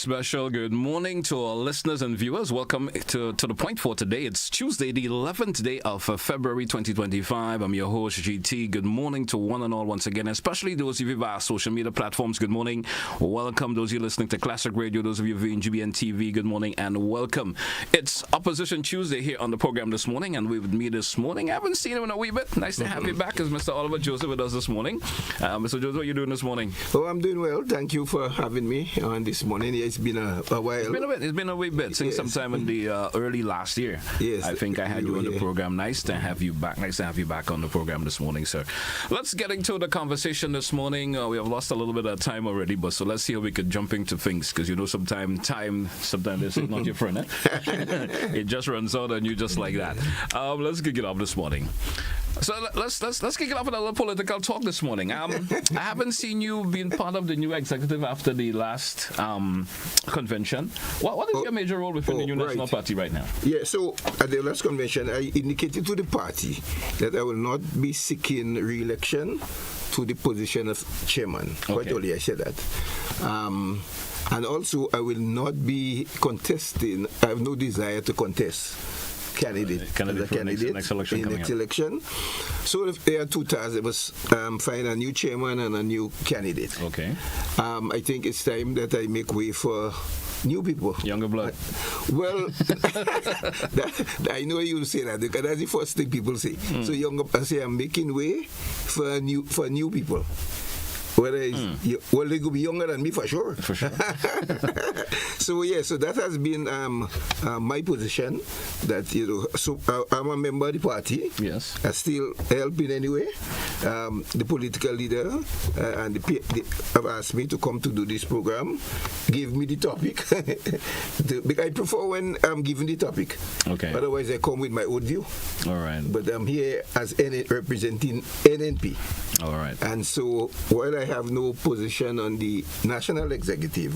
special good morning to our listeners and viewers. Welcome to The Point for today. It's Tuesday, the 11th day of February 2025. I'm your host, GT. Good morning to one and all once again, especially those of you via social media platforms. Good morning. Welcome those of you listening to Classic Radio, those of you viewing GBN TV. Good morning and welcome. It's Opposition Tuesday here on the program this morning, and with me this morning, I haven't seen him in a wee bit. Nice to have you back as Mr. Oliver Joseph with us this morning. Mr. Joseph, what are you doing this morning? Oh, I'm doing well. Thank you for having me on this morning. It's been a while. It's been a wee bit since sometime in the early last year. Yes, I think I had you on the program. Nice to have you back. Nice to have you back on the program this morning, sir. Let's get into the conversation this morning. We have lost a little bit of time already, but so let's see how we could jump into things, because you know sometimes this is not your friend. Eh? It just runs out on you just like that. Let's kick it off this morning. So let's kick it off with a little political talk this morning. I haven't seen you being part of the new executive after the last convention. What is your major role within the New National Party right now? Yeah, so at the last convention, I indicated to the party that I will not be seeking re-election to the position of chairman. Quite early I said that. And also, I will not be contesting. I have no desire to contest candidate next election in the next election. So if there are two tasks, it was find a new chairman and a new candidate. Okay. I think it's time that I make way for new people. Younger blood. Well, I know you will say that, because that's the first thing people say. So I say I'm making way for new people. Well, they could be younger than me for sure. For sure. So that has been my position. That so I'm a member of the party. Yes. I still help in any way. The political leader and the have asked me to come to do this program. Give me the topic. I prefer when I'm given the topic. Okay. Otherwise, I come with my own view. All right. But I'm here as representing NNP. All right. And so while I have no position on the national executive,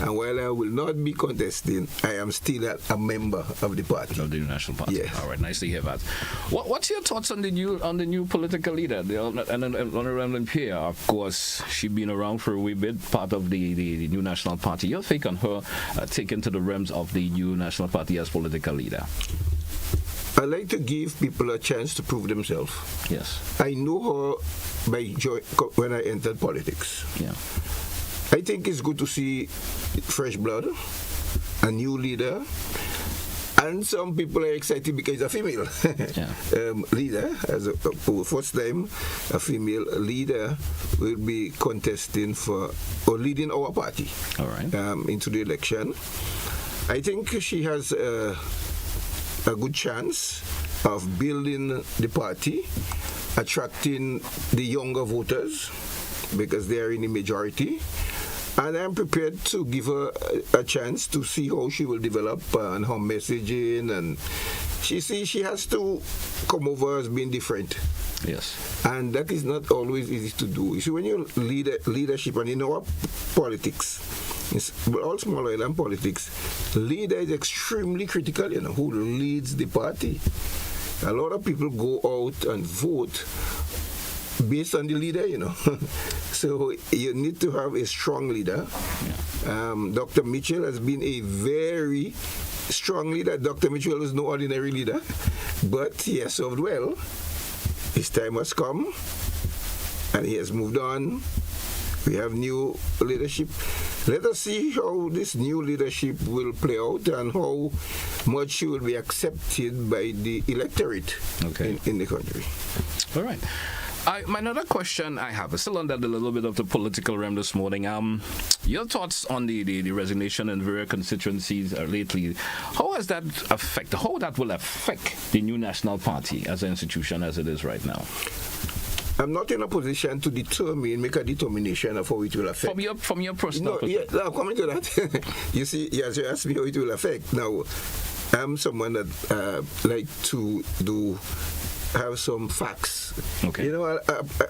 and while I will not be contesting, I am still a member of the party. Of the National Party. Yes. All right, nice to hear that. What's your thoughts on the new political leader, Honorable Pierre? Of course, she's been around for a wee bit, part of the new National Party. Your take on her taken to the realms of the new National Party as political leader? I like to give people a chance to prove themselves. Yes. I know her when I entered politics. Yeah. I think it's good to see fresh blood, a new leader, and some people are excited because a female leader, as for first time, a female leader will be contesting for or leading our party. All right. Into the election. I think she has a good chance of building the party, attracting the younger voters because they are in the majority. And I'm prepared to give her a chance to see how she will develop and her messaging. And she has to come over as being different. Yes. And that is not always easy to do. You see, when you lead leadership, and in our politics, all small island politics, leader is extremely critical, who leads the party. A lot of people go out and vote based on the leader, So you need to have a strong leader. Yeah. Dr. Mitchell has been a very strong leader. Dr. Mitchell is no ordinary leader, but he has served well. His time has come, and he has moved on. We have new leadership. Let us see how this new leadership will play out and how much she will be accepted by the electorate in the country. All right. My another question I have is still under a little bit of the political realm this morning. Your thoughts on the resignation in various constituencies lately. How has that how that will affect the new National Party as an institution as it is right now? I'm not in a position to make a determination of how it will affect. From your personal perspective. Yeah, I'm coming to that. You see, as you asked me how it will affect. Now, I'm someone that like to have some facts. Okay.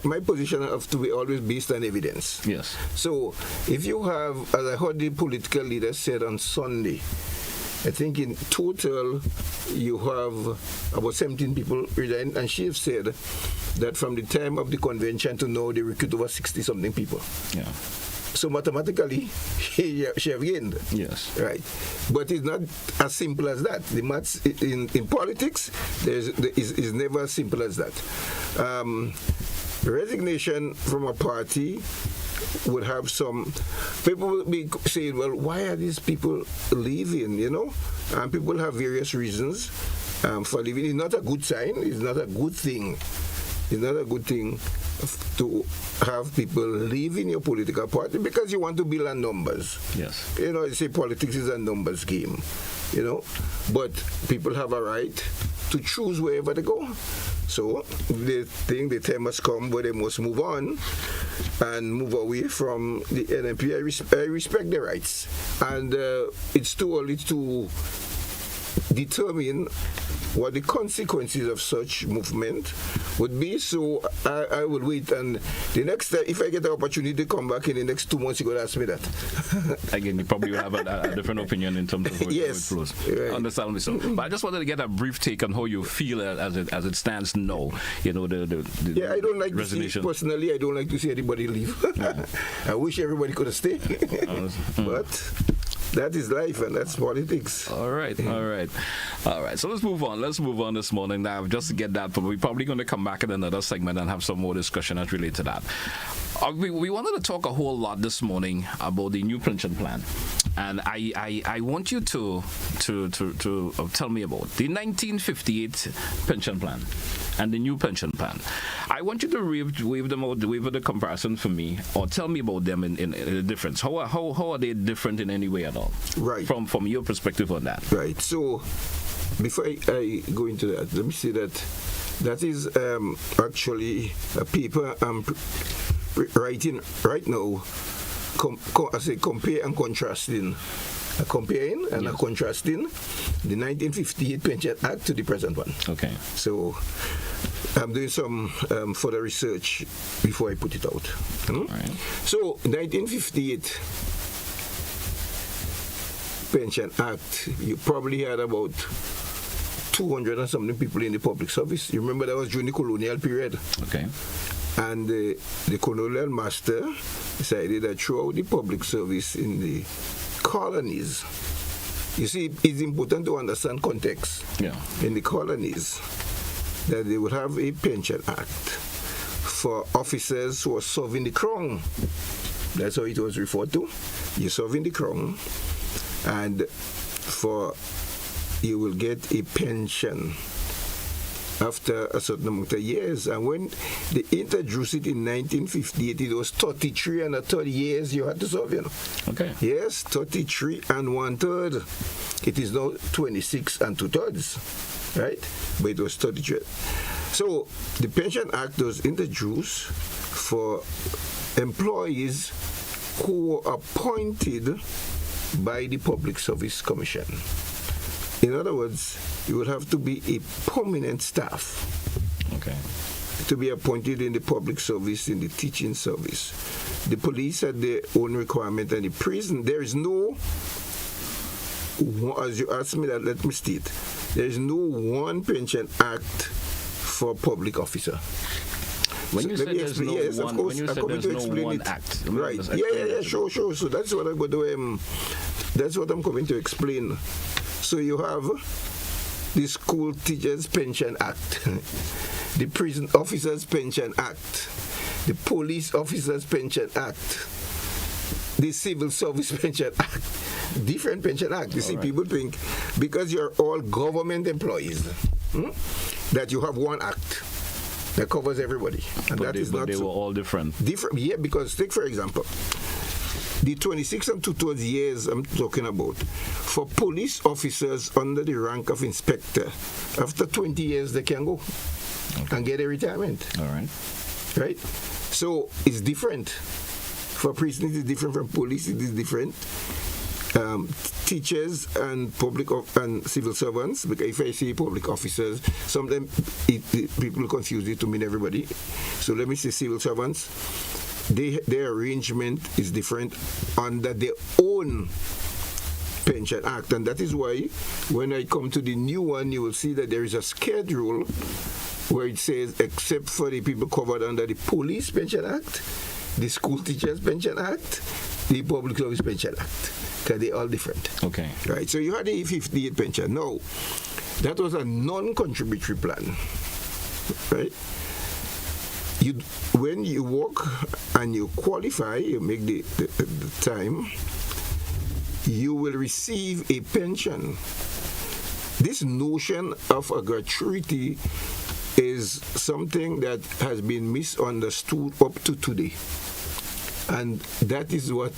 My position have to be always based on evidence. Yes. So, if you have, as I heard the political leader said on Sunday, I think in total you have about 17 people resigned, and she has said that from the time of the convention to now they recruit over 60-something people. Yeah. So mathematically, she have gained. Yes. Right. But it's not as simple as that. The maths in politics is never as simple as that. Resignation from a party would have some people will be saying, well, why are these people leaving? And people have various reasons for leaving. It's not a good sign. It's not a good thing. It's not a good thing to have people leave in your political party because you want to build on numbers. Yes. You say politics is a numbers game. But people have a right to choose wherever they go. So they think the time has come where they must move on and move away from the NMP. I respect their rights. And it's too early to determine what the consequences of such movement would be. So I will wait, and the next time, if I get the opportunity to come back in the next 2 months, you're going to ask me that. Again, you probably will have a different opinion in terms of how it flows. Right. Understandably so. But I just wanted to get a brief take on how you feel as it stands now. I don't like resignation. Personally, I don't like to see anybody leave. Yeah. I wish everybody could have stayed. But that is life, and that's politics. All right. So let's move on. Let's move on this morning now, just to get that. But we're probably going to come back in another segment and have some more discussion that relate to that. We wanted to talk a whole lot this morning about the new pension plan, and I want you to tell me about the 1958 pension plan and the new pension plan. I want you to wave them out, wave the comparison for me, or tell me about them in the difference. How are they different in any way at all? Right. From your perspective on that. Right. So before I go into that, let me say that is actually a paper I'm writing right now. I say compare and contrasting. Comparing and contrasting the 1958 Pension Act to the present one. Okay. So I'm doing some further research before I put it out. All right. So 1958 Pension Act, you probably had about 200 and something people in the public service. You remember that was during the colonial period. Okay. And the colonial master decided that throughout the public service in the colonies, you see, it's important to understand context. Yeah. In the colonies, that they would have a pension act for officers who are serving the crown. That's how it was referred to. You're serving the crown, and you will get a pension after a certain amount of years. And when they introduced it in 1958, it was 33 and a third years you had to serve, Okay. Yes, 33 and 1/3. It is now 26 and 2/3, right? But it was 33. So the Pension Act was introduced for employees who were appointed by the Public Service Commission. In other words, you would have to be a permanent staff. Okay. To be appointed in the public service, in the teaching service. The police had their own requirement, and the prison, there is no, as you asked me that, let me state, there is no one pension act for public officer. When you said there's no one, when you said there's no one act, right? Yeah, sure. So that's what I'm going to. That's what I'm going to explain. So you have the School Teachers Pension Act, the Prison Officers Pension Act, the Police Officers Pension Act, the Civil Service Pension Act, different pension act. You see, people think because you're all government employees that you have one act that covers everybody, and that is not. They were all different. Different, yeah. Because take for example, the 26 and 2/3 years I'm talking about for police officers under the rank of inspector. After 20 years, they can go and get a retirement. All right. Right. So it's different. For prisoners, it's different. From police, it is different. Teachers and public and civil servants, because if I say public officers, sometimes people confuse it to mean everybody. So let me say civil servants. Their arrangement is different under their own pension act, and that is why when I come to the new one, you will see that there is a schedule where it says except for the people covered under the Police Pension Act, the School Teachers Pension Act, the Public Service Pension Act, because they're all different. Okay. Right, so you had the 58 pension. Now, that was a non-contributory plan, right? When you work and you qualify, you make the time, you will receive a pension. This notion of a gratuity is something that has been misunderstood up to today. And that is what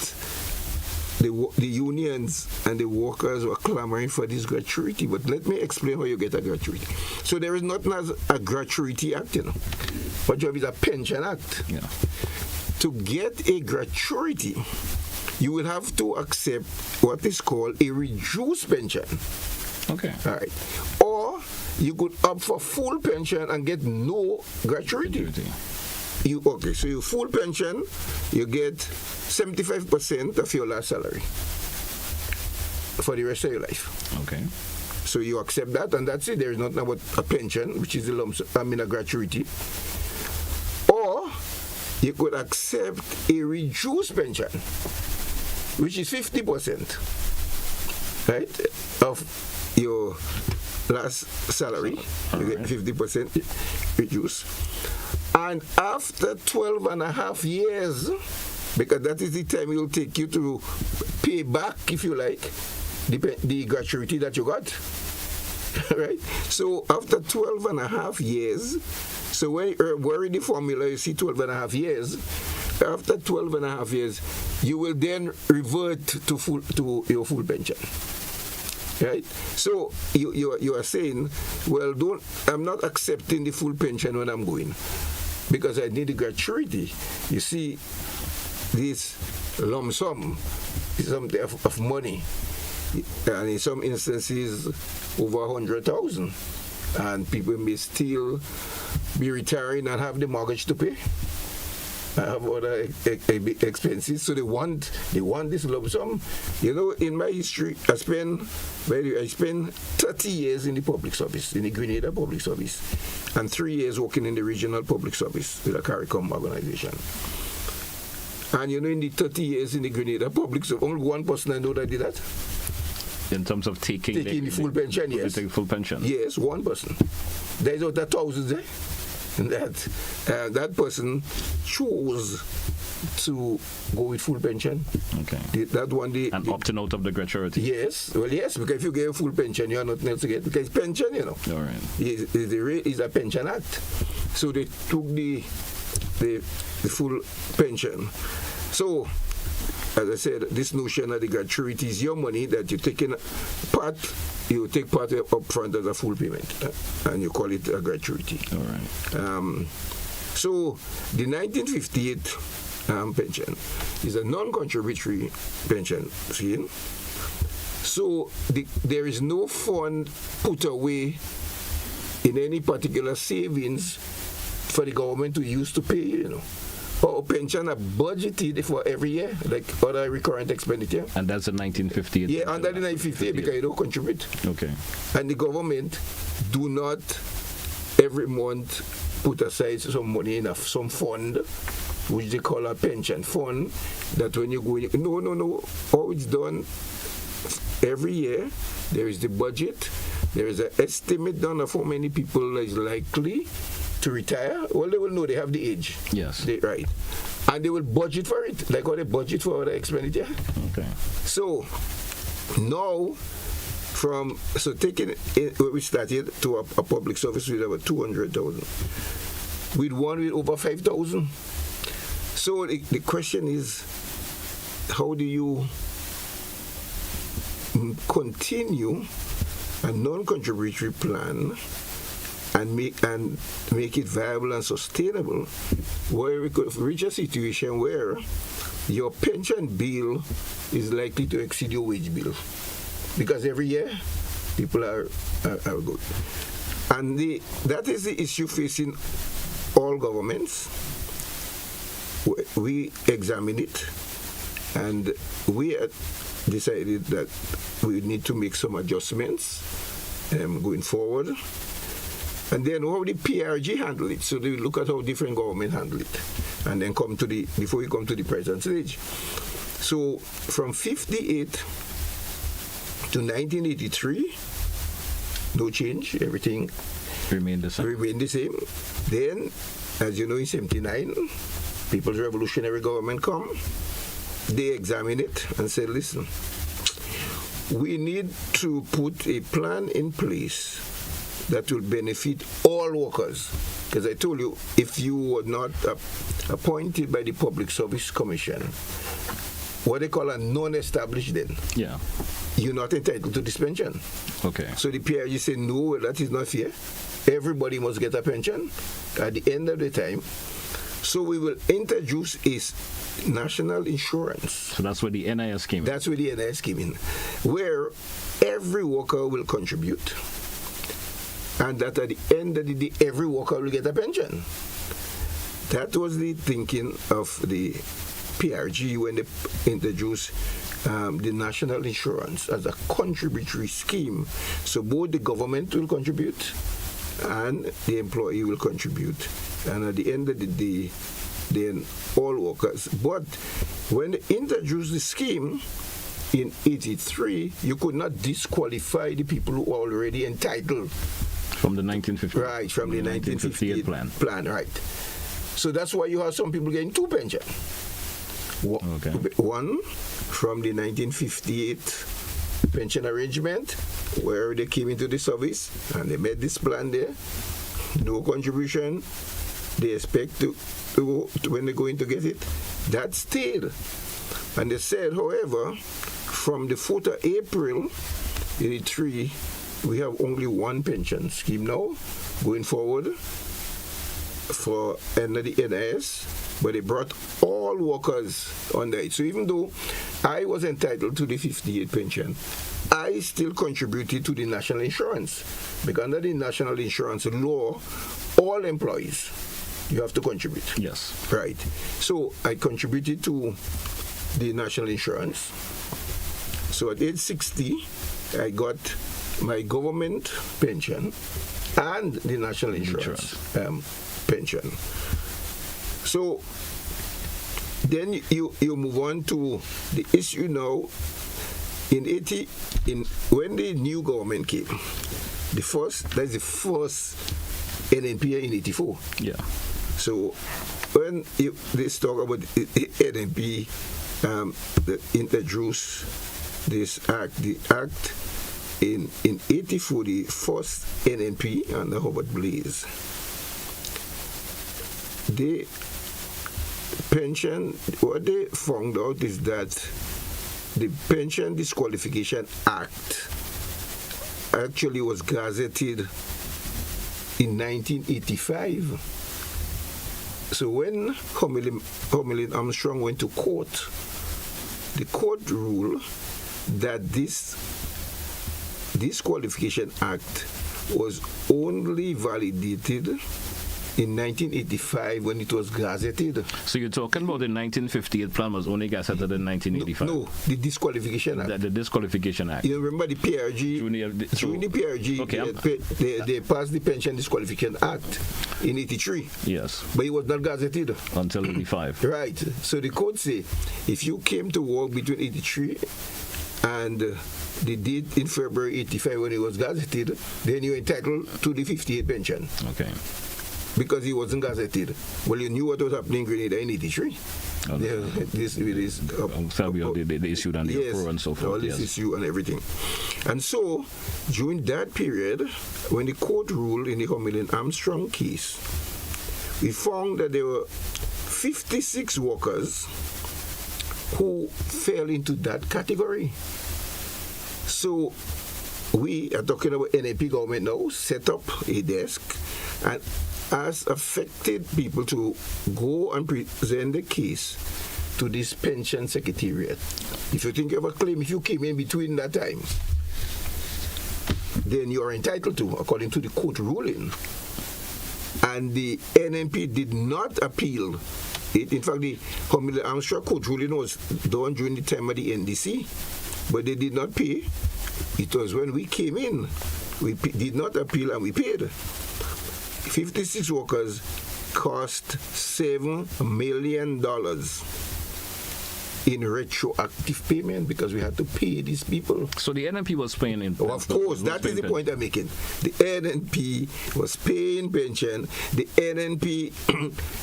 the unions and the workers were clamoring for, this gratuity. But let me explain how you get a gratuity. So there is not a gratuity act, What you have is a pension act. Yeah. To get a gratuity, you will have to accept what is called a reduced pension. Okay. All right. Or you could opt for full pension and get no gratuity. So your full pension, you get 75% of your last salary for the rest of your life. Okay. So you accept that, and that's it. There is nothing about a pension, which is a gratuity. Or you could accept a reduced pension, which is 50%, right, of your last salary. You get 50% reduced. And after 12 and a half years, because that is the time it will take you to pay back, if you like, the gratuity that you got, right? So after 12 and a half years, so when you worry the formula, you see 12 and a half years, after 12 and a half years, you will then revert to your full pension. Right? So you are saying, well, I'm not accepting the full pension when I'm going, because I need a gratuity. You see, this lump sum is something of money, and in some instances over 100,000, and people may still be retiring and have the mortgage to pay. I have other expenses, so they want this lump sum. In my history, I spent 30 years in the public service, in the Grenada public service, and 3 years working in the regional public service with a CARICOM organization. And in the 30 years in the Grenada public service, only one person I know that did that. In terms of taking the full pension, yes. Taking full pension. Yes, one person. There's other thousands there. And that person chose to go with full pension. Okay. That one and opting out of the gratuity. Yes. Well, yes, because if you get a full pension, you are nothing else to get, because pension, All right. is a pension act. So they took the full pension. So, as I said, this notion of the gratuity is your money that you take part. You take part up front as a full payment, and you call it a gratuity. All right. So the 1958 pension is a non-contributory pension scheme. So there is no fund put away in any particular savings for the government to use to pay, Or pension are budgeted for every year, like other recurrent expenditure. And that's the 1958? Yeah, under the 1958, because you don't contribute. Okay. And the government do not every month put aside some money enough, some fund, which they call a pension fund, that when you go, no. All it's done every year, there is the budget, there is an estimate done of how many people is likely to retire. Well, they will know they have the age. Yes. Right. And they will budget for it, like how they budget for other expenditure. Okay. So now, taking it, we started to a public service with about 200,000, with one with over 5,000. So the question is, how do you continue a non-contributory plan and make it viable and sustainable, where we could reach a situation where your pension bill is likely to exceed your wage bill, because every year people are good, and that is the issue facing all governments. We examine it, and we decided that we need to make some adjustments going forward. And then how the PRG handle it. So they look at how different governments handle it. And then before we come to the present stage. So from 58 to 1983, no change, everything Remain the same. remained the same. Then, as you know, in 79, People's Revolutionary Government come. They examine it and say, listen, we need to put a plan in place that will benefit all workers. Because I told you, if you were not appointed by the Public Service Commission, what they call a non-established then, Yeah. you're not entitled to this pension. Okay. So the PRG said, no, that is not fair. Everybody must get a pension at the end of the time. So we will introduce is national insurance. So that's where the NIS came in. That's where the NIS came in, where every worker will contribute, and that at the end of the day, every worker will get a pension. That was the thinking of the PRG when they introduced the national insurance as a contributory scheme. So both the government will contribute and the employee will contribute. And at the end of the day, then all workers. But when they introduced the scheme in 83, you could not disqualify the people who are already entitled. From the 1950. Right, from the 1958 plan, right. So that's why you have some people getting two pensions. Okay. One from the 1958 pension arrangement, where they came into the service and they made this plan there. No contribution. They expect to when they're going to get it. That stayed. And they said, however, from the 4th of April 83, we have only one pension scheme now going forward for under the NIS, but they brought all workers under it. So even though I was entitled to the 58 pension, I still contributed to the national insurance, because under the national insurance law, all employees, you have to contribute. Yes. Right. So I contributed to the national insurance. So at age 60, I got my government pension and the national insurance pension. So then you move on to the issue now. When the new government came, that's the first NNP in 84. Yeah. So when they talk about NNP, that introduced this act, the act in 84, the first NNP under Howard Blaze, the pension, what they found out is that the Pension Disqualification Act actually was gazetted in 1985. So when Humilin Armstrong went to court, the court ruled that this Disqualification Act was only validated in 1985 when it was gazetted. So you're talking about the 1958 plan was only gazetted in 1985? No, the Disqualification Act. The Disqualification Act. You remember the PRG? During the PRG, okay, they passed the Pension Disqualification Act in 83. Yes. But it was not gazetted. Until 85. Right. So the code say, if you came to work between 83 and the date in February 85 when it was gazetted, then you're entitled to the 58 pension. Okay. Because he wasn't gazetted. Well, you knew what was happening in Grenada in 83. Okay. The issue and the uproar and so forth. All this issue and everything. And so, during that period, when the court ruled in the Humilin Armstrong case, we found that there were 56 workers who fell into that category. So, we are talking about NAP government now, set up a desk and asked affected people to go and present the case to this pension secretariat. If you think you have a claim, if you came in between that time, then you are entitled to, according to the court ruling. And the NNP did not appeal it. In fact, the Humilin Armstrong court ruling was done during the time of the NDC, but they did not pay. It was when we came in, we did not appeal and we paid. 56 workers cost $7 million. in retroactive payment because we had to pay these people. So the NNP was paying in. Oh, of course, that is the point I'm making. The NNP was paying pension. The NNP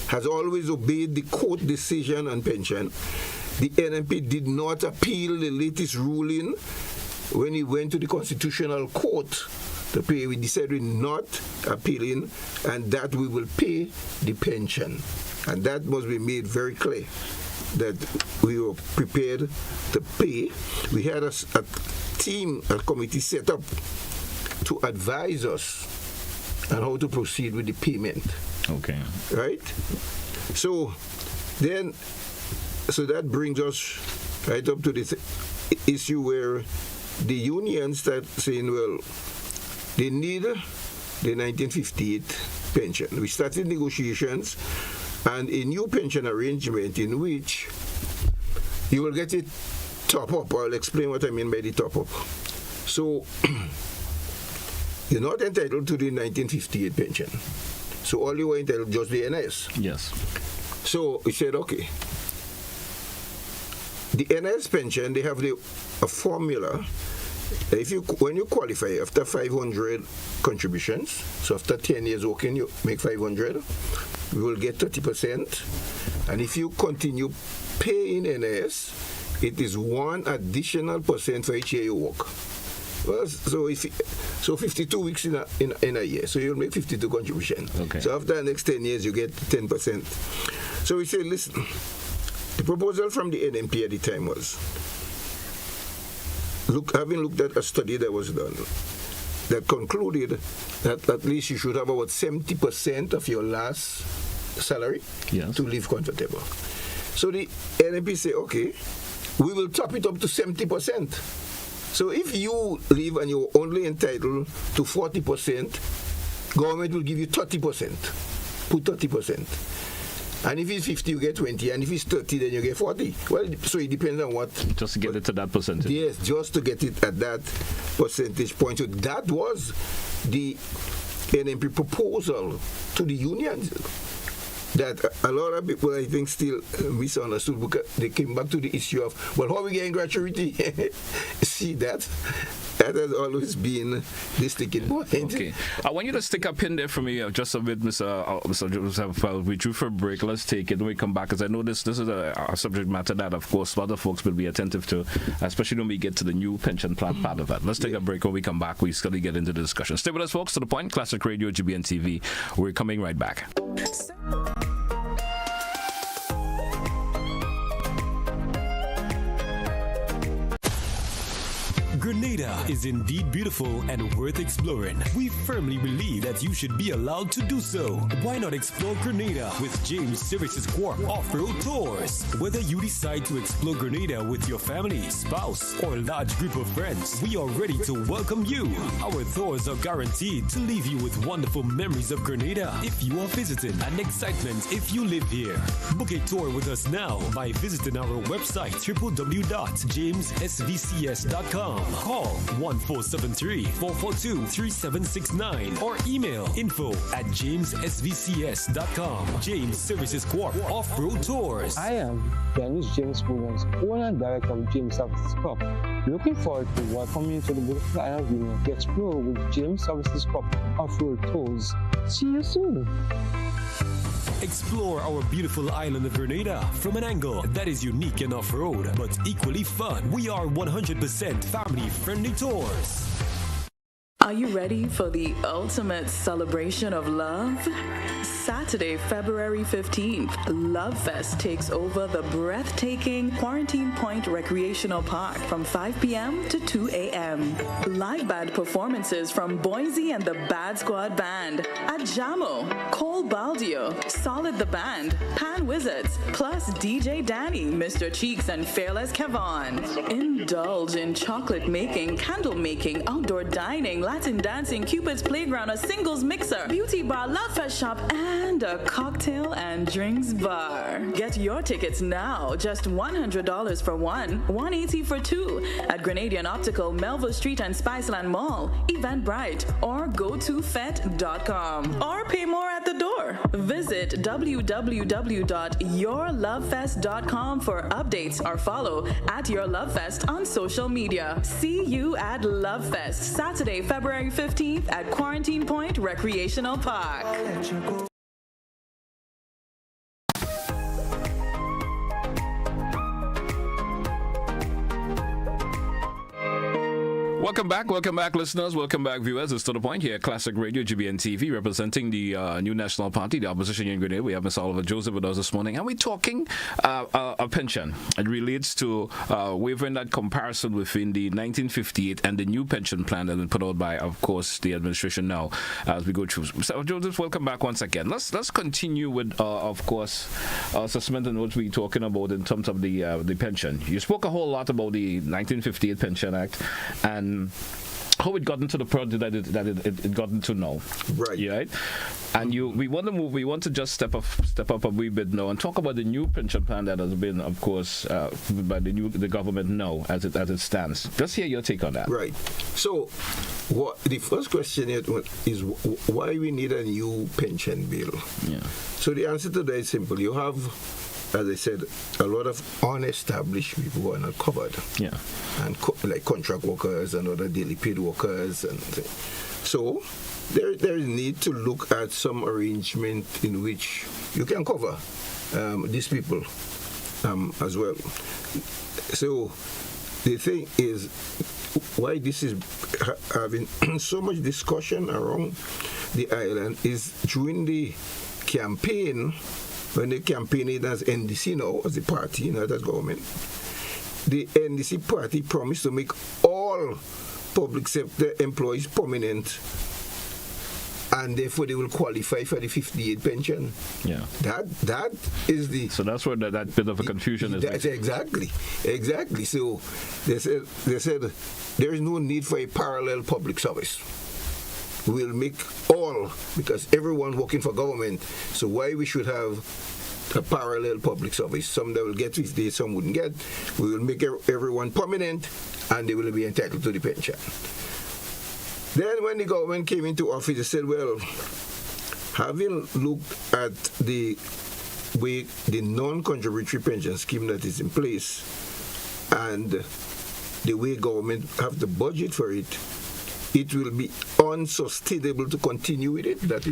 has always obeyed the court decision on pension. The NNP did not appeal the latest ruling when he went to the Constitutional Court to pay. We decided not appealing, and that we will pay the pension. And that must be made very clear that we were prepared to pay. We had a team, a committee set up to advise us on how to proceed with the payment. Okay. Right? So that brings us right up to this issue where the unions start saying, well, they need the 1958 pension. We started negotiations and a new pension arrangement in which you will get it top up. I'll explain what I mean by the top up. So you're not entitled to the 1958 pension. So all you were entitled just the NS. Yes. So we said, okay. The NS pension, they have a formula. When you qualify after 500 contributions, so after 10 years working, you make 500, you will get 30%. And if you continue paying NS, it is 1 additional percent for each year you work. Well, so 52 weeks in a year, so you'll make 52 contributions. Okay. So after the next 10 years, you get 10%. So we say, listen, the proposal from the NMP at the time was, having looked at a study that was done, that concluded that at least you should have about 70% of your last salary to live comfortable. So the NMP say, okay, we will top it up to 70%. So if you live and you're only entitled to 40%, government will give you 30%. Put 30%. And if it's 50, you get 20. And if it's 30, then you get 40. Well, so it depends on what. Just to get it to that percentage. Yes, just to get it at that percentage point. So that was the NMP proposal to the unions that a lot of people, I think, still misunderstood because they came back to the issue of, well, how are we getting gratuity? See, that has always been the sticking point. Okay. I want you to stick a pin there for me just a bit, Mr. Joseph. We drew for a break. Let's take it when we come back, because I know this is a subject matter that, of course, a lot of folks will be attentive to, especially when we get to the new pension plan part of that. Let's take a break. When we come back, we still get into the discussion. Stay with us, folks. To the point, Classic Radio, GBN TV. We're coming right back. Grenada is indeed beautiful and worth exploring. We firmly believe that you should be allowed to do so. Why not explore Grenada with James Services Corp Off-Road Tours? Whether you decide to explore Grenada with your family, spouse, or large group of friends, we are ready to welcome you. Our tours are guaranteed to leave you with wonderful memories of Grenada if you are visiting, and excitement if you live here. Book a tour with us now by visiting our website www.jamessvcs.com. Call 1473-442-3769 or email info@jamessvcs.com. James Services Corp Off-Road Tours. I am Dennis James Williams, owner and director of James Services Corp. Looking forward to welcoming you to the beautiful island of Glen to explore with James Services Corp Off-Road Tours. See you soon. Explore our beautiful island of Grenada from an angle that is unique and off-road, but equally fun. We are 100% family-friendly tours. Are you ready for the ultimate celebration of love? Saturday, February 15th, Love Fest takes over the breathtaking Quarantine Point Recreational Park from 5 p.m. to 2 a.m. Live band performances from Boise and the Bad Squad Band, Ajamo, Cole Baldio, Solid the Band, Pan Wizards, plus DJ Danny, Mr. Cheeks, and Fearless Kevon. Indulge in chocolate making, candle making, outdoor dining, Latin dancing, Cupid's playground, a singles mixer, beauty bar, love fest shop, and a cocktail and drinks bar. Get your tickets now, just $100 for one, $180 for two, at Grenadian Optical, Melville Street and Spiceland Mall, Eventbrite, or go to fet.com, or pay more at the door. Visit www.yourlovefest.com for updates, or follow at Your Love Fest on social media. See you at Love Fest, Saturday, February 15th at Quarantine Point Recreational Park. Welcome back, listeners. Welcome back, viewers. It's To The Point here, Classic Radio, GBN TV, representing the New National Party, the opposition in Grenada. We have Ms. Oliver Joseph with us this morning, and we're talking a pension. It relates to wavering that comparison between the 1958 and the new pension plan that has been put out by, of course, the administration now as we go through. So, Joseph, welcome back once again. Let's continue with, of course, assessment and what we're talking about in terms of the pension. You spoke a whole lot about the 1958 Pension Act and how it got into the project that it got into now, right? And we want to just step up a wee bit now and talk about the new pension plan that has been, of course, by the government now as it stands. Just hear your take on that. Right. So, the first question is why we need a new pension bill. Yeah. So the answer to that is simple. You have, as I said, a lot of unestablished people who are not covered. Yeah. And like contract workers and other daily paid workers. And so there is need to look at some arrangement in which you can cover these people as well. So the thing is, why this is having so much discussion around the island is during the campaign, when they campaigned as NDC now, as a party, not as government, the NDC party promised to make all public sector employees permanent, and therefore they will qualify for the 58 pension. Yeah. That is the... So that's where that bit of a confusion is. That's exactly. So they said there is no need for a parallel public service. We'll make all, because everyone working for government, so why we should have a parallel public service? Some that will get 50, some wouldn't get. We will make everyone permanent, and they will be entitled to the pension. Then when the government came into office, they said, well, having looked at the way the non-contributory pension scheme that is in place and the way government have the budget for it, it will be unsustainable to continue with it. That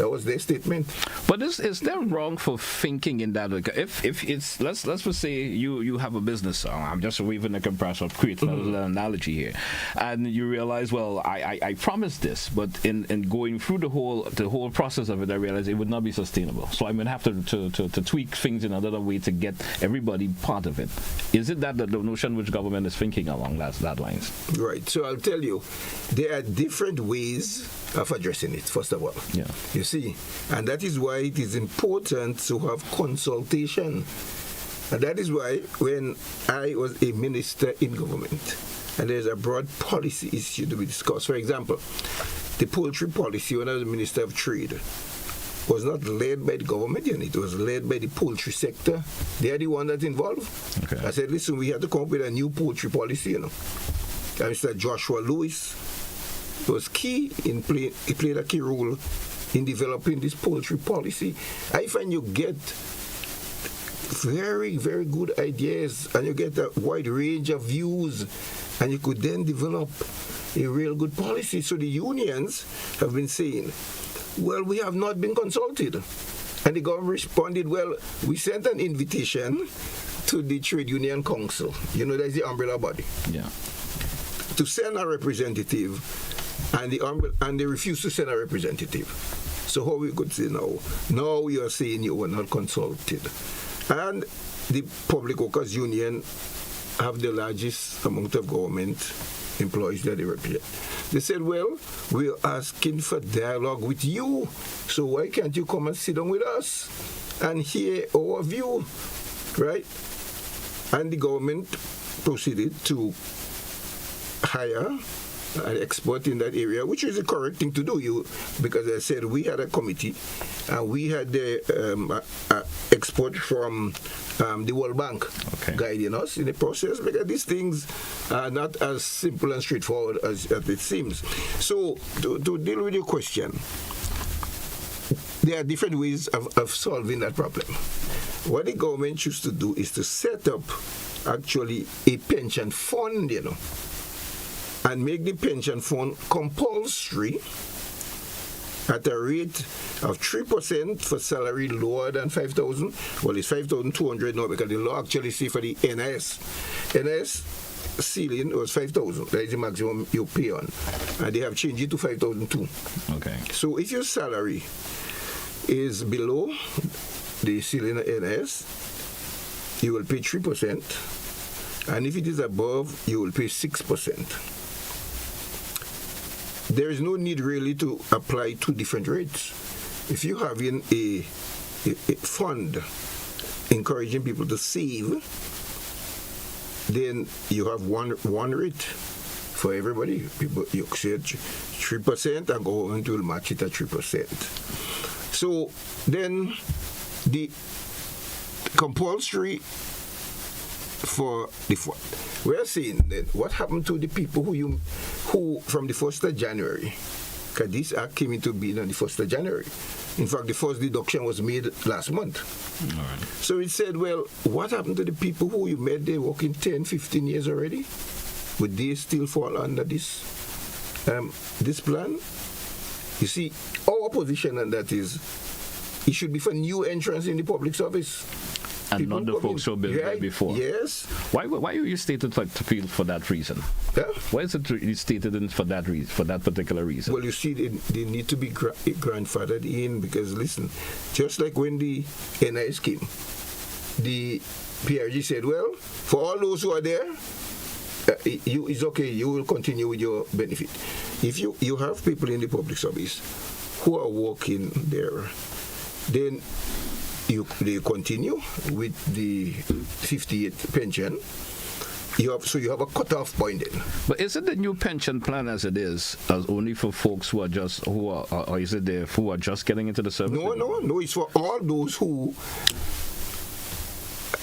was their statement. But is there wrong for thinking in that? If it's let's just say you have a business. I'm just weaving a comparison, creating an analogy here, and you realize, well, I promised this, but in going through the whole process of it, I realized it would not be sustainable. So I'm going to have to tweak things in another way to get everybody part of it. Is it that the notion which government is thinking along that lines? Right. So I'll tell you. There are different ways of addressing it, first of all. Yeah. You see, and that is why it is important to have consultation. And that is why when I was a minister in government, and there's a broad policy issue to be discussed. For example, the poultry policy when I was Minister of Trade was not led by the government unit, it was led by the poultry sector. They are the one that's involved. Okay. I said, listen, we have to come up with a new poultry policy, And Mr. Joshua Lewis was key in he played a key role in developing this poultry policy. I find you get very, very good ideas and you get a wide range of views and you could then develop a real good policy. So the unions have been saying, well, we have not been consulted. And the government responded, well, we sent an invitation to the Trade Union Council. That's the umbrella body. Yeah. To send a representative, and they refused to send a representative. So how we could say now you are saying you were not consulted. And the Public Workers Union have the largest amount of government employees that they represent. They said, well, we're asking for dialogue with you, so why can't you come and sit down with us and hear our view, right? And the government proceeded to hire an expert in that area, which is the correct thing to do. Because I said we had a committee, and we had the expert from the World Bank guiding us in the process, because these things are not as simple and straightforward as it seems. So to deal with your question, there are different ways of solving that problem. What the government chooses to do is to set up actually a pension fund, and make the pension fund compulsory at a rate of 3% for salary lower than 5,000. Well, it's 5,200 now, because the law actually say for the NIS ceiling was 5,000. That is the maximum you pay on, and they have changed it to 5,002. Okay. So if your salary is below the ceiling of NIS, you will pay 3%, and if it is above, you will pay 6%. There is no need really to apply two different rates. If you have in a fund encouraging people to save, then you have one rate for everybody. People, you say 3%, and government will match it at 3%. So then the compulsory for the fund. We are saying that what happened to the people who from the 1st of January, because this act came into being on the 1st of January. In fact, the first deduction was made last month. All right. So it said, well, what happened to the people who you made they working 10, 15 years already? Would they still fall under this plan? You see, our position on that is it should be for new entrants in the public service. And People not the folks who have been there before. Yes. Why are you stated to appeal for that reason? Yeah. Why is it stated for that reason, for that particular reason? Well, you see, they need to be grandfathered in, because, listen, just like when the NIS came, the PRG said, well, for all those who are there, it's okay, you will continue with your benefit. If you have people in the public service who are working there, then they continue with the 58 pension. You have a cutoff point then. But is it the new pension plan as it is, as only for folks who are or is it there who are just getting into the service? No. It's for all those who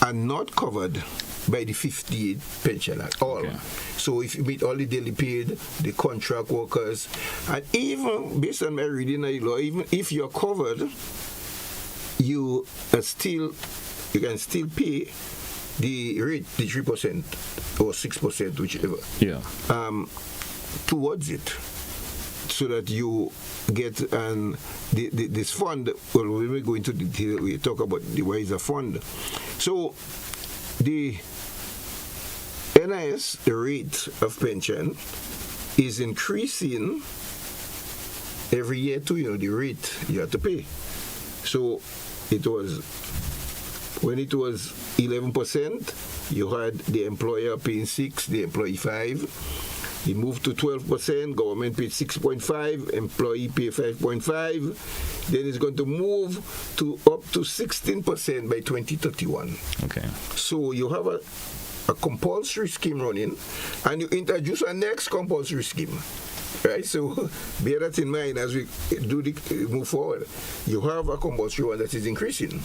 are not covered by the 58 pension at all. Okay. So if you meet all the daily paid, the contract workers, and even based on my reading of the law, even if you're covered, you can still pay the rate, the 3% or 6%, whichever. Yeah. Towards it, so that you get this fund. Well, when we go into detail, we talk about the wiser fund. So the NIS rate of pension is increasing every year too. The rate you have to pay. So when it was 11%, you had the employer paying 6%, the employee 5%. It moved to 12%, government paid 6.5%, employee pay 5.5%. Then it's going to move up to 16% by 2031. Okay. So you have a compulsory scheme running, and you introduce a next compulsory scheme. Right, so bear that in mind as we move forward. You have a compulsory one that is increasing.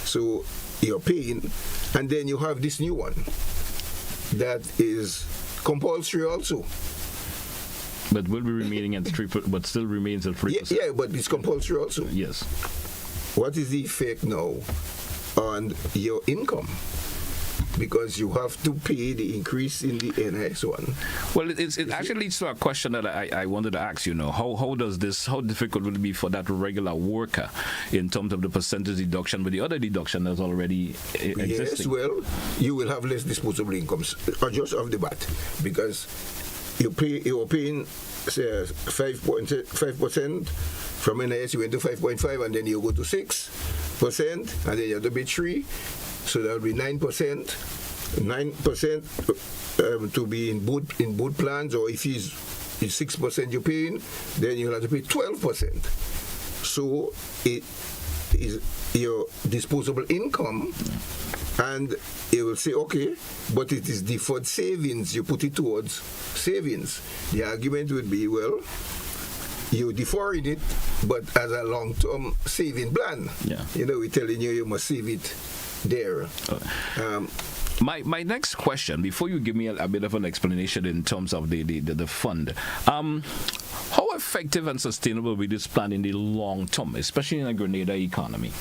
So you're paying, and then you have this new one that is compulsory also. But will be remaining at 3%, but still remains at 3%. Yeah, but it's compulsory also. Yes. What is the effect now on your income? Because you have to pay the increase in the NIS one. Well, it actually leads to a question that I wanted to ask you. How difficult will it be for that regular worker in terms of the percentage deduction with the other deduction that's already existing? Yes, well, you will have less disposable incomes, just off the bat, because you are paying say 5% from NIS, you went to 5.5, and then you go to 6%, and then you have to pay 3%. So that would be 9%. 9% to be in both plans, or if it's 6% you're paying, then you'll have to pay 12%. So it is your disposable income And you will say, okay, but it is deferred savings. You put it towards savings. The argument would be, well, you deferring it, but as a long-term saving plan. Yeah. We're telling you must save it there. My next question, before you give me a bit of an explanation in terms of the fund, how effective and sustainable will be this plan in the long term, especially in a Grenada economy?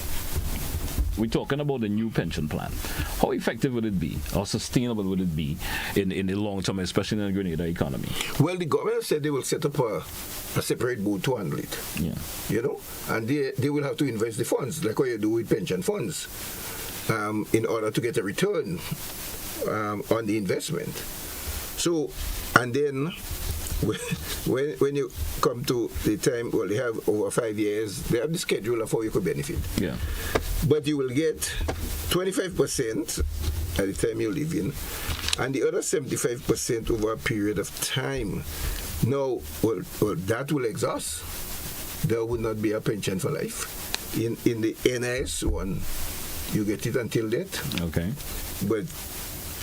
We're talking about the new pension plan. How effective would it be, or sustainable would it be in the long term, especially in the Grenada economy? Well, the government said they will set up a separate board to handle it. Yeah. And they will have to invest the funds, like what you do with pension funds, in order to get a return on the investment. So, and then when you come to the time, well, they have over 5 years, they have the schedule of how you could benefit. Yeah. But you will get 25% at the time you live in, and the other 75% over a period of time. Now, well, that will exhaust. There would not be a pension for life. In the NIS one, you get it until death. Okay. But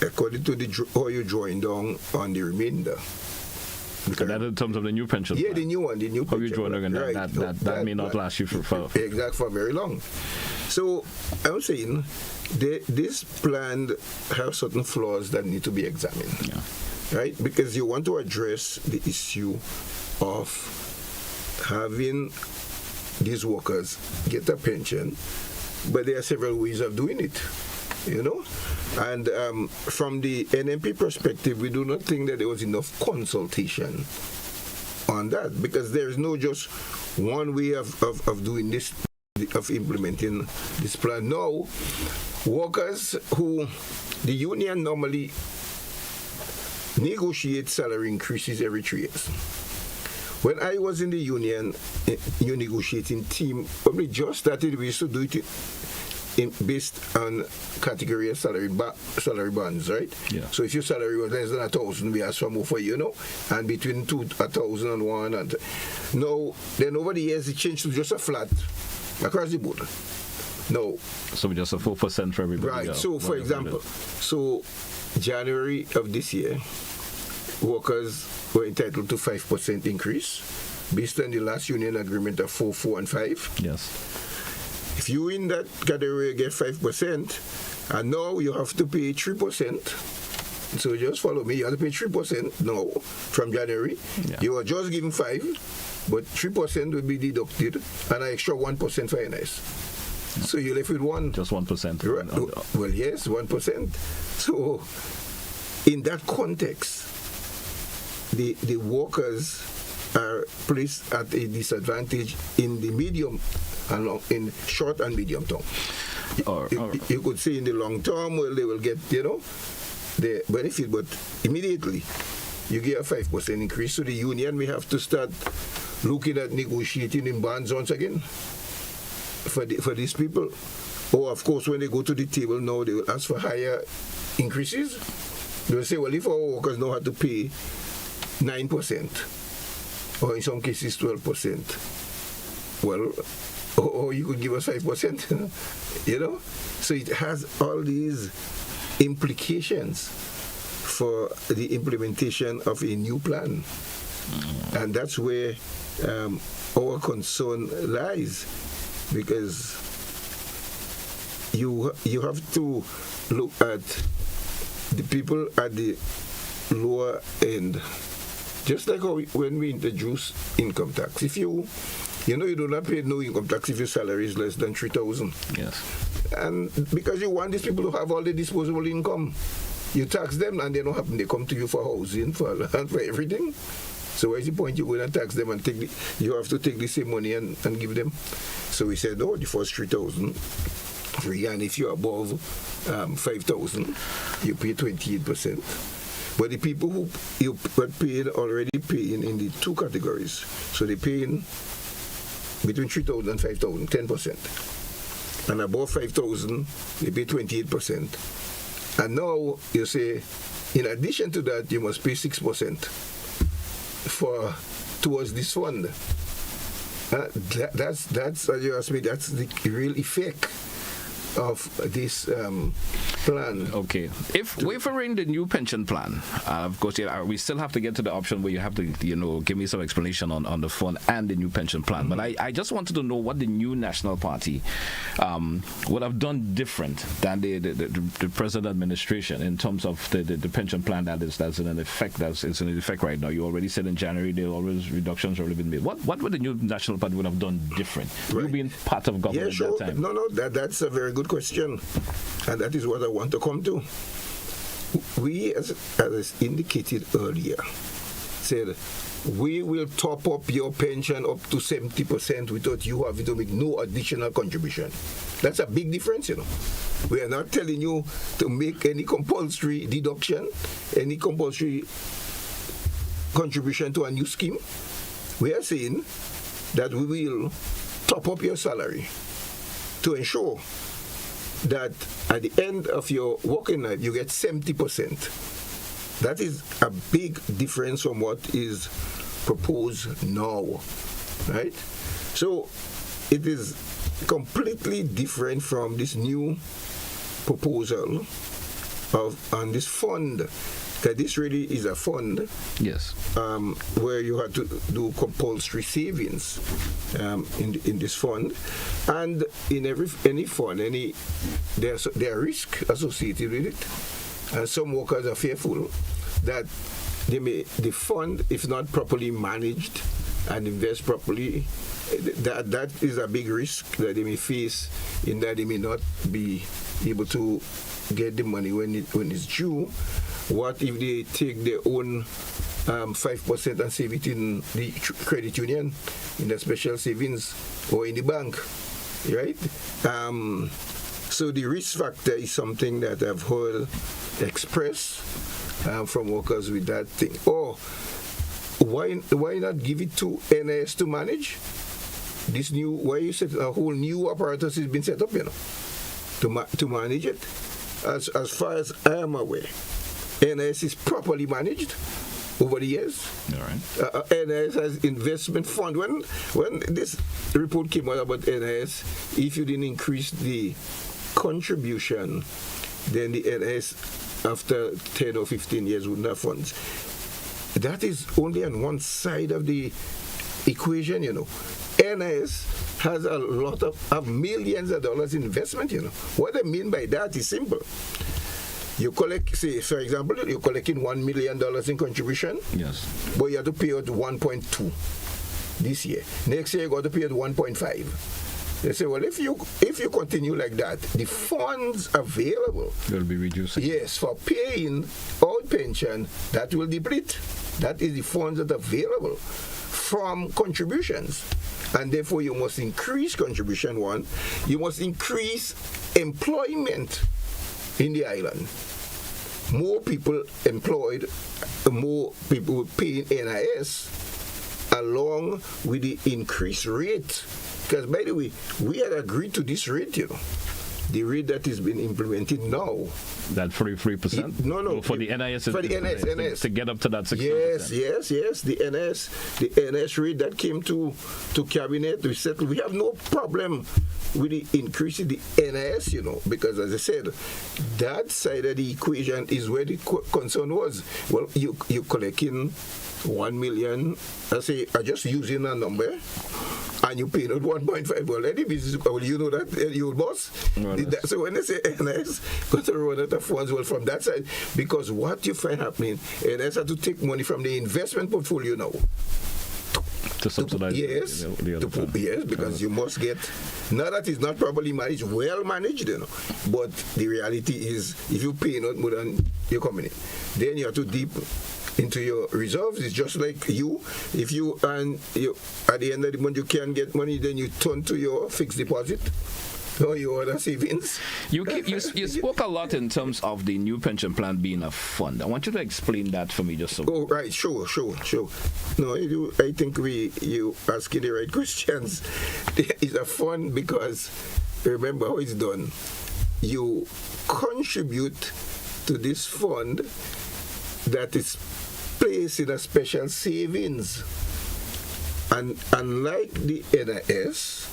according to how you're drawing down on the remainder. Okay, that in terms of the new pension plan. The new one, the new how pension. you drawing again? Right. That may not last you for exactly for very long. So I'm saying this plan has certain flaws that need to be examined. Yeah. Right? Because you want to address the issue of having these workers get a pension, but there are several ways of doing it. And from the NMP perspective, we do not think that there was enough consultation on that, because there is no just one way of doing this, of implementing this plan. Now, workers who the union normally negotiate salary increases every 3 years. When I was in the union, you negotiating team, probably just started, we used to do it based on category of salary bands, right? Yeah. So if your salary was less than 1,000, we ask for more for you, and between 1,000 and 1. And now, then over the years, it changed to just a flat across the board. No. So just a 4% for everybody. Right. So, for example, January of this year, workers were entitled to 5% increase based on the last union agreement of 4, 4, and 5. Yes. If you in that category get 5%, and now you have to pay 3%. So just follow me. You have to pay 3% now from January. Yeah. You are just giving 5, but 3% will be deducted, and an extra 1% for NIS. So you're left with 1. Just 1%. Right. Well, yes, 1%. So in that context, the workers are placed at a disadvantage in the medium and long, in short and medium term. You could say in the long term, well, they will get, the benefit, but immediately you get a 5% increase. So the union may have to start looking at negotiating in bands once again for these people. Or, of course, when they go to the table now, they will ask for higher increases. They will say, well, if our workers know how to pay 9%, or in some cases 12%, well, or you could give us 5%, So it has all these implications for the implementation of a new plan. And that's where our concern lies, because you have to look at the people at the lower end. Just like when we introduce income tax. If you do not pay no income tax if your salary is less than 3,000. Yes. And because you want these people to have all the disposable income, you tax them and they don't happen. They come to you for housing, for everything. So what's the point? You're going to tax them and you have to take the same money and give them. So we said, no, the first 3,000 free, and if you're above 5,000, you pay 28%. But the people who you already paying in the two categories, so they paying between 3,000 and 5,000, 10%. And above 5,000, they pay 28%. And now you say, in addition to that, you must pay 6% towards this fund. That's as you asked me, that's the real effect of this plan. Okay. If we're in the new pension plan, of course, we still have to get to the option where you have to, give me some explanation on the fund and the new pension plan. But I just wanted to know what the new National Party would have done different than the present administration in terms of the pension plan that's in effect right now. You already said in January there always reductions already been made. What would the new National Party would have done different? Right. You being part of government at that time. No, that's a very good question, and that is what I want to come to. We, as indicated earlier, said we will top up your pension up to 70% without you having to make no additional contribution. That's a big difference, We are not telling you to make any compulsory deduction, any compulsory contribution to a new scheme. We are saying that we will top up your salary to ensure that at the end of your working life you get 70%. That is a big difference from what is proposed now, right? So it is completely different from this new proposal on this fund. That this really is a fund, yes, where you have to do compulsory savings in this fund, and in any fund, there are risks associated with it, and some workers are fearful that the fund, if not properly managed and invest properly, that is a big risk that they may face, in that they may not be able to get the money when it's due. What if they take their own 5% and save it in the credit union, in the special savings, or in the bank, right? So the risk factor is something that I've heard expressed from workers with that thing. Or why not give it to NIS to manage? This new, why you said a whole new apparatus has been set up, to manage it. As far as I am aware, NIS is properly managed over the years. All right. NIS has investment fund. When this report came out about NIS, if you didn't increase the contribution, then the NIS after 10 or 15 years wouldn't have funds. That is only on one side of the equation, NIS has a lot of millions of dollars in investment, What I mean by that is simple. You collect, say, for example, you're collecting $1 million in contribution. Yes. But you have to pay out 1.2 this year. Next year you got to pay out 1.5. They say, well, if you continue like that, the funds available will be reducing. Yes, for paying out pension, that will deplete. That is the funds that are available from contributions. And therefore you must increase contribution one. You must increase employment in the island. More people employed, more people paying NIS, along with the increased rate. Because, by the way, we had agreed to this rate, the rate that is being implemented now. That 43%? No. For the NIS? For the NIS. To get up to that 60%? Yes. The NIS rate that came to cabinet, we said we have no problem with the increase in the NIS, because, as I said, that side of the equation is where the concern was. Well, you're collecting 1 million, I'm just using a number, and you pay out 1.5. Well, any business, you know that, you boss. So when they say NIS got to run out of funds, well, from that side, because what you find happening, NIS have to take money from the investment portfolio now. To subsidize the other fund. Yes, because you must get, now that is not properly managed, well managed, but the reality is, if you pay not more than your company, then you have to deep into your reserves. It's just like if you at the end of the month you can't get money, then you turn to your fixed deposit or your other savings. You spoke a lot in terms of the new pension plan being a fund. I want you to explain that for me, just so. Oh, right, sure. No, I think you asking the right questions. It's a fund because, remember how it's done. You contribute to this fund that is placed in a special savings, and unlike the NIS,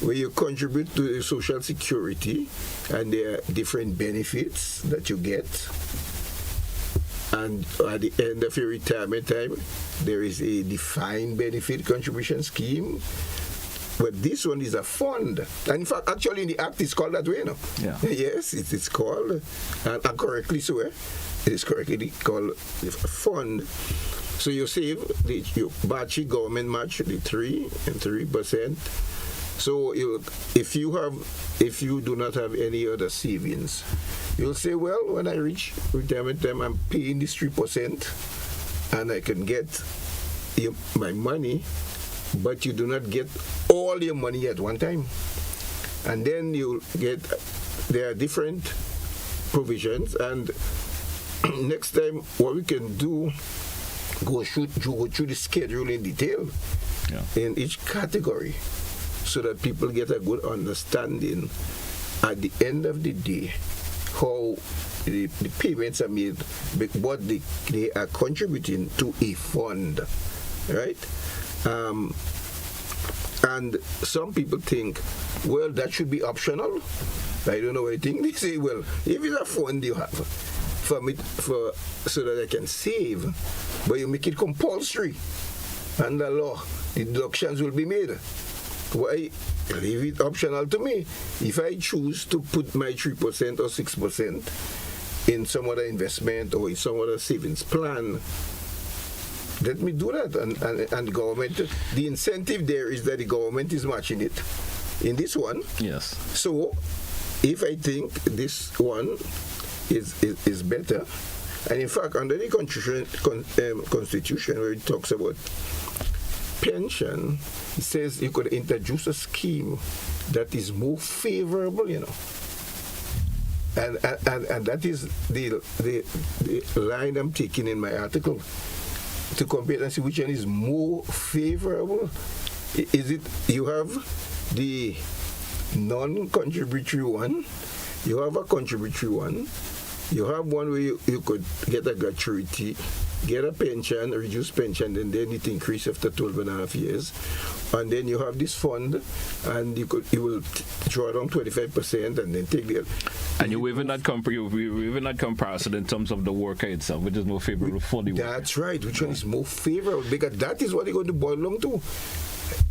where you contribute to Social Security, and there are different benefits that you get. And at the end of your retirement time, there is a defined benefit contribution scheme. But this one is a fund. And in fact, actually in the Act, it's called that way, no? Yeah. Yes, it's called, and correctly so, it is correctly called a fund. So you save, you match government match the 3%. So if you do not have any other savings, you'll say, well, when I reach retirement time, I'm paying this 3%, and I can get my money, but you do not get all your money at one time. And then you get, there are different provisions, and next time what we can do, go through the schedule in detail in each category, so that people get a good understanding at the end of the day how the payments are made, what they are contributing to a fund, right? And some people think, well, that should be optional. I don't know what I think. They say, well, if it's a fund you have so that I can save, but you make it compulsory, and the law, the deductions will be made. Why leave it optional to me? If I choose to put my 3% or 6% in some other investment or in some other savings plan, let me do that. And the government, the incentive there is that the government is matching it. In this one, yes. So if I think this one is better, and in fact under the Constitution where it talks about pension, it says you could introduce a scheme that is more favorable, you know. And that is the line I'm taking in my article, to compare and see which one is more favorable. Is it, you have the non-contributory one, you have a contributory one, you have one where you could get a gratuity, get a pension, a reduced pension, and then it increase after 12 and a half years. And then you have this fund, and you will draw down 25% and then take the. And you're waving that comparison in terms of the worker itself, which is more favorable for the worker. That's right. Which one is more favorable? Because that is what they're going to boil down to.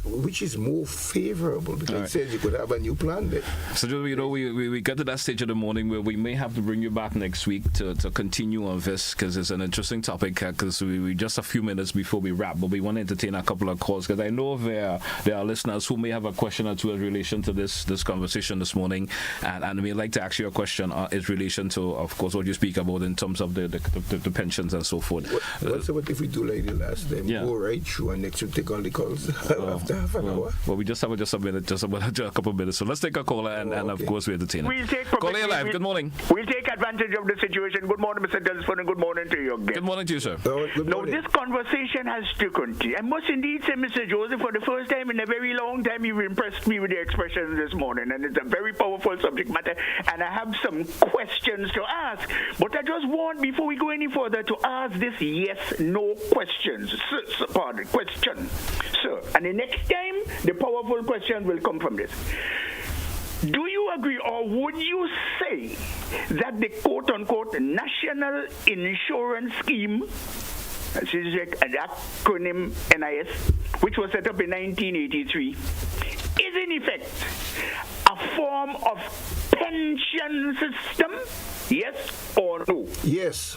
Which is more favorable? Because it says you could have a new plan there. So, you know, we got to that stage of the morning where we may have to bring you back next week to continue on this, because it's an interesting topic, because we just a few minutes before we wrap, but we want to entertain a couple of calls, because I know there are listeners who may have a question or two in relation to this conversation this morning, and we'd like to ask you a question in relation to, of course, what you speak about in terms of the pensions and so forth. What's about if we do like the last time? Go right through and next week take all the calls after half an hour? Well, we just have a minute, just a couple of minutes. So let's take a caller, and of course we entertain it. Caller live. Good morning. We'll take advantage of the situation. Good morning, Mr. Telesford, and good morning to you again. Good morning to you, sir. Now, this conversation has to continue. I must indeed say, Mr. Joseph, for the first time in a very long time, you've impressed me with the expressions this morning, and it's a very powerful subject matter, and I have some questions to ask. But I just want, before we go any further, to ask this yes-no questions. Question. Sir, and the next time, the powerful questions will come from this. Do you agree, or would you say that the quote-unquote National Insurance Scheme, this is an acronym NIS, which was set up in 1983, is in effect a form of pension system? Yes or no? Yes.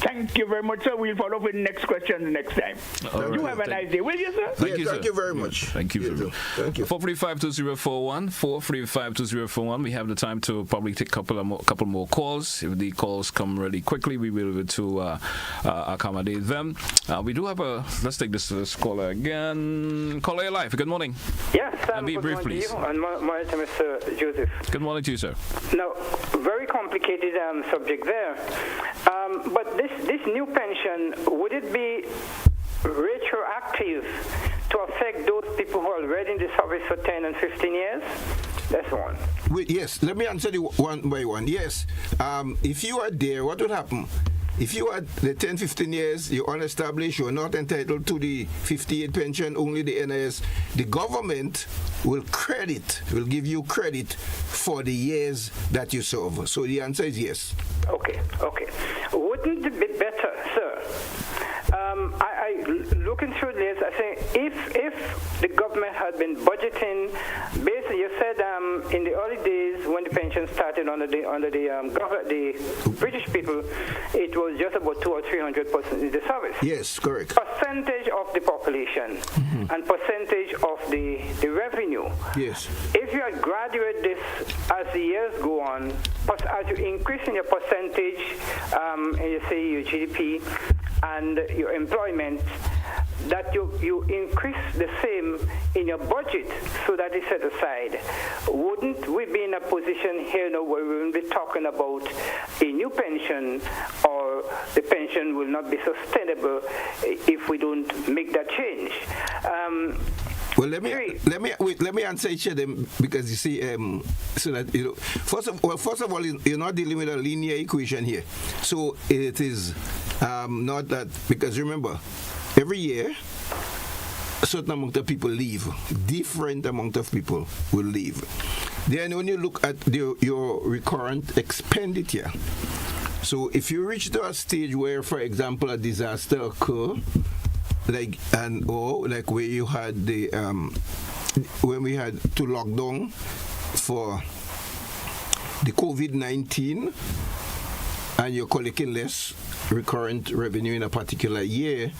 Thank you very much, sir. We'll follow up with the next question next time. You have a nice day, will you, sir? Thank you, sir. Thank you very much. Thank you. Thank you. 435-2041, 435-2041. We have the time to probably take a couple more calls. If the calls come really quickly, we will be able to accommodate them. We do have let's take this caller again. Caller live. Good morning. Yes, and be brief, please. And my name is Joseph. Good morning to you, sir. Now, very complicated subject there. But this new pension, would it be retroactive to affect those people who are already in the service for 10 and 15 years? That's one. Wait, yes, let me answer the one by one. Yes, if you are there, what would happen? if you had the 10, 15 years, you're unestablished, you're not entitled to the 58 pension, only the NIS, the government will give you credit for the years that you serve. So the answer is yes. Okay. Wouldn't it be better, sir? I looking through this, I think if the government had been budgeting, basically you said in the early days when the pension started under the British people, it was just about 200 or 300% in the service. Yes, correct. Percentage of the population and percentage of the revenue. Yes. If you had graduated this as the years go on, as you increase in your percentage, and you say your GDP and your employment, that you increase the same in your budget so that is set aside. Wouldn't we be in a position here now where we will be talking about a new pension, or the pension will not be sustainable if we don't make that change? Well, let me answer each of them, because you see, so that first of all, you're not dealing with a linear equation here. So it is not that, because remember, every year a certain amount of people leave. Different amount of people will leave. Then when you look at your recurrent expenditure, so if you reach to a stage where, for example, a disaster occur, like where you had the when we had to lock down for the COVID-19, and you're collecting less recurrent revenue in a particular year,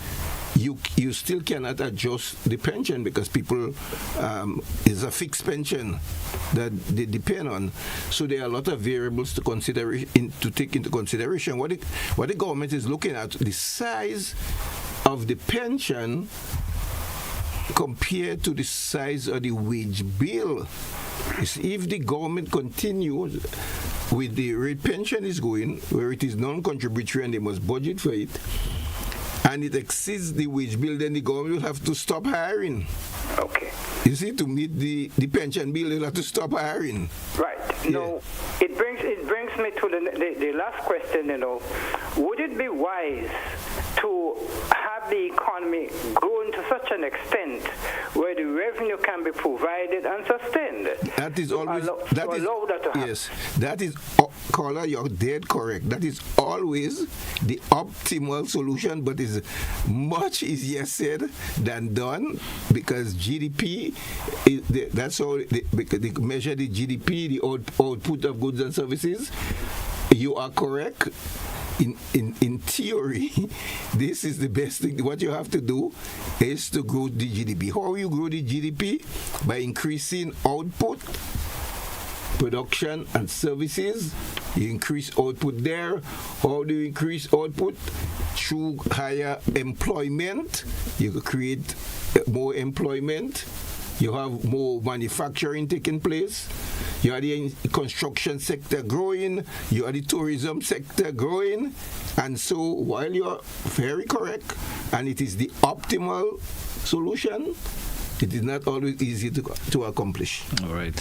you still cannot adjust the pension, because people is a fixed pension that they depend on. So there are a lot of variables to take into consideration. What the government is looking at, the size of the pension compared to the size of the wage bill. If the government continues with the rate pension is going, where it is non-contributory and they must budget for it, and it exceeds the wage bill, then the government will have to stop hiring. Okay. You see, to meet the pension bill, they'll have to stop hiring. Right. Yeah. No, it brings me to the last question. Would it be wise to have the economy grown to such an extent where the revenue can be provided and sustained? That is always allow that to happen. Yes, that is, caller, you're dead correct. That is always the optimal solution, but is much easier said than done, because GDP, that's how because they measure the GDP, the output of goods and services. You are correct. In theory, this is the best thing. What you have to do is to grow the GDP. How you grow the GDP? By increasing output, production, and services. You increase output there. How do you increase output? Through higher employment. You create more employment. You have more manufacturing taking place. You have the construction sector growing. You have the tourism sector growing. And so, while you're very correct, and it is the optimal solution, it is not always easy to accomplish. All right.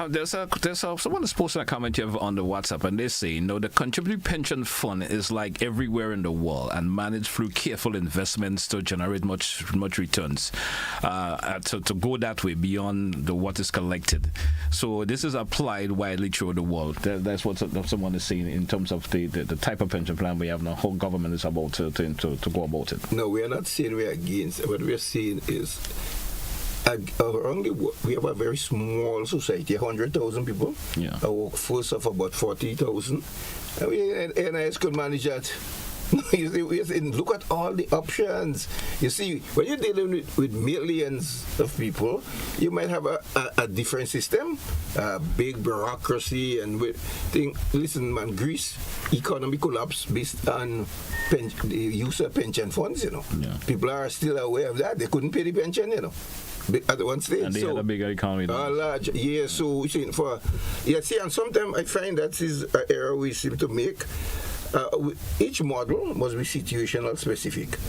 There's someone has posted a comment here on the WhatsApp, and they say, the contributory pension fund is like everywhere in the world and managed through careful investments to generate much returns. To go that way beyond what is collected. So this is applied widely through the world. That's what someone is saying in terms of the type of pension plan we have now. Whole government is about to go about it. No, we are not saying we're against. What we are saying is, we have a very small society, 100,000 people, a workforce of about 40,000. And NIS could manage that. You see, look at all the options. You see, when you're dealing with millions of people, you might have a different system, a big bureaucracy, and listen, man, Greece economy collapsed based on the use of pension funds. People are still aware of that. They couldn't pay the pension. At one stage. And they had a bigger economy. Large, yeah. So and sometimes I find that is an error we seem to make. Each model must be situational specific.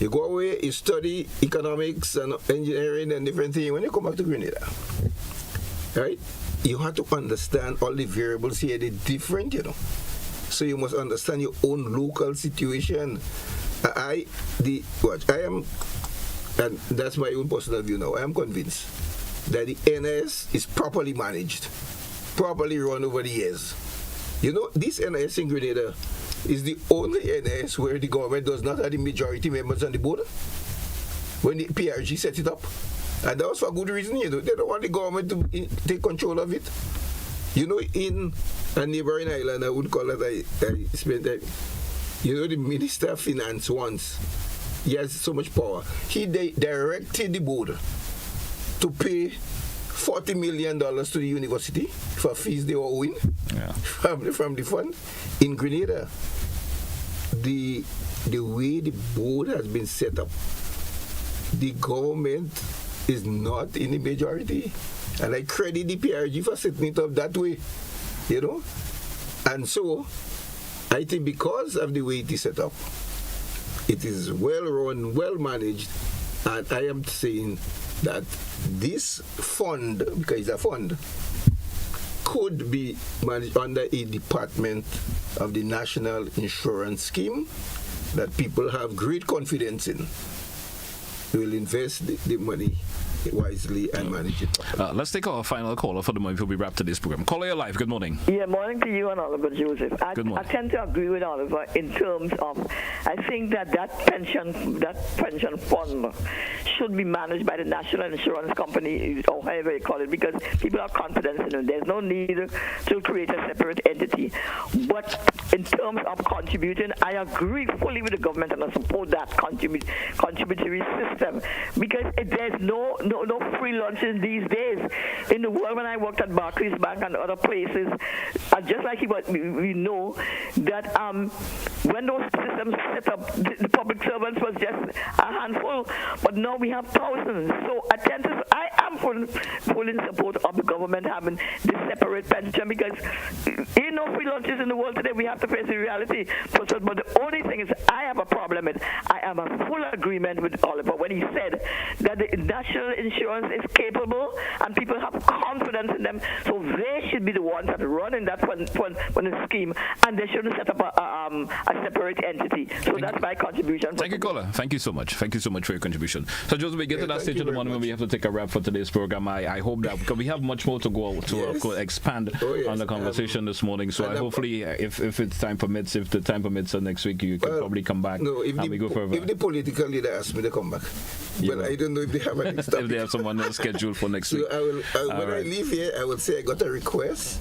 You go away, you study economics and engineering and different things. When you come back to Grenada, right, you have to understand all the variables here. They're different, So you must understand your own local situation. I am, and that's my own personal view now, I am convinced that the NIS is properly managed, properly run over the years. You know, this NIS in Grenada is the only NIS where the government does not have the majority members on the board when the PRG set it up. And that was for good reason, you know. They don't want the government to take control of it. You know, in a neighboring island, I would call it, I spent that, you know, the Minister of Finance once, he has so much power. He directed the board to pay $40 million to the university for fees they were owing from the fund. In Grenada, the way the board has been set up, the government is not in the majority. And I credit the PRG for setting it up that way, you know. And so, I think because of the way it is set up, it is well run, well managed, and I am saying that this fund, because it's a fund, could be managed under a department of the National Insurance Scheme that people have great confidence in. They will invest the money wisely and manage it properly. Let's take our final caller for the moment before we wrap today's program. Caller, you're live. Good morning. Yeah, morning to you and Oliver Joseph. Good morning. I tend to agree with Oliver in terms of, I think that pension fund should be managed by the National Insurance Company, or however you call it, because people have confidence in it. There's no need to create a separate entity. But in terms of contributing, I agree fully with the government and I support that contributory system, because there's no free lunches these days. In the world, when I worked at Barclays Bank and other places, just like we know that when those systems set up, the public servants was just a handful, but now we have thousands. So I am full in support of the government having this separate pension, because ain't no free lunches in the world today. We have to face the reality. But the only thing is, I have a problem with, I am a full agreement with Oliver when he said that the national insurance is capable and people have confidence in them, so they should be the ones that run in that fund scheme, and they shouldn't set up a separate entity. So that's my contribution. Thank you, caller. Thank you so much. Thank you so much for your contribution. So, Joseph, we get to that stage of the morning when we have to take a wrap for today's program. I hope that, because we have much more to go to of course, expand on the conversation this morning. So I hopefully, if the time permits, next week you can probably come back and we go further. If the political leader asks me to come back, but I don't know if they have any stuff. If they have someone else scheduled for next week. So when I leave here, I will say I got a request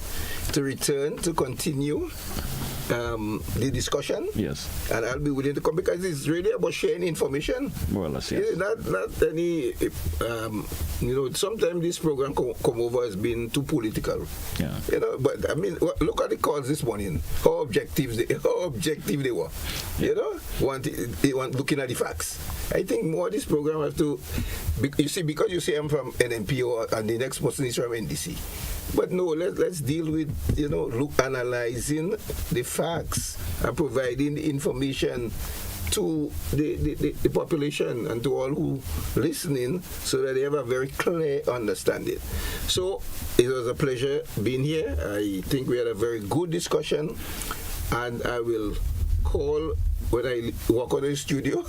to return to continue the discussion. Yes. And I'll be willing to come, because it's really about sharing information. More or less, yes. Not any, sometimes this program come over as being too political. Yeah. But I mean, look at the calls this morning. How objective they were. You know, they want looking at the facts. I think more of this program has to, you see, because you say I'm from NMP and the next person is from NDC. But no, let's deal with, analyzing the facts and providing the information to the population and to all who listening, so that they have a very clear understanding. So it was a pleasure being here. I think we had a very good discussion, and I will call when I walk on the studio.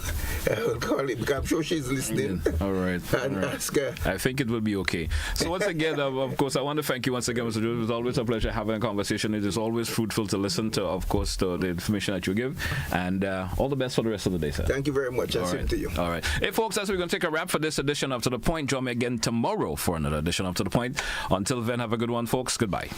I will call it, because I'm sure she's listening. All right. And ask her. I think it will be okay. So once again, of course, I want to thank you once again, Mr. Joseph. It was always a pleasure having a conversation. It is always fruitful to listen to, of course, to the information that you give. And all the best for the rest of the day, sir. Thank you very much. Same to you. All right. Hey, folks, that's we're going to take a wrap for this edition of To The Point. Join me again tomorrow for another edition of To The Point. Until then, have a good one, folks. Goodbye.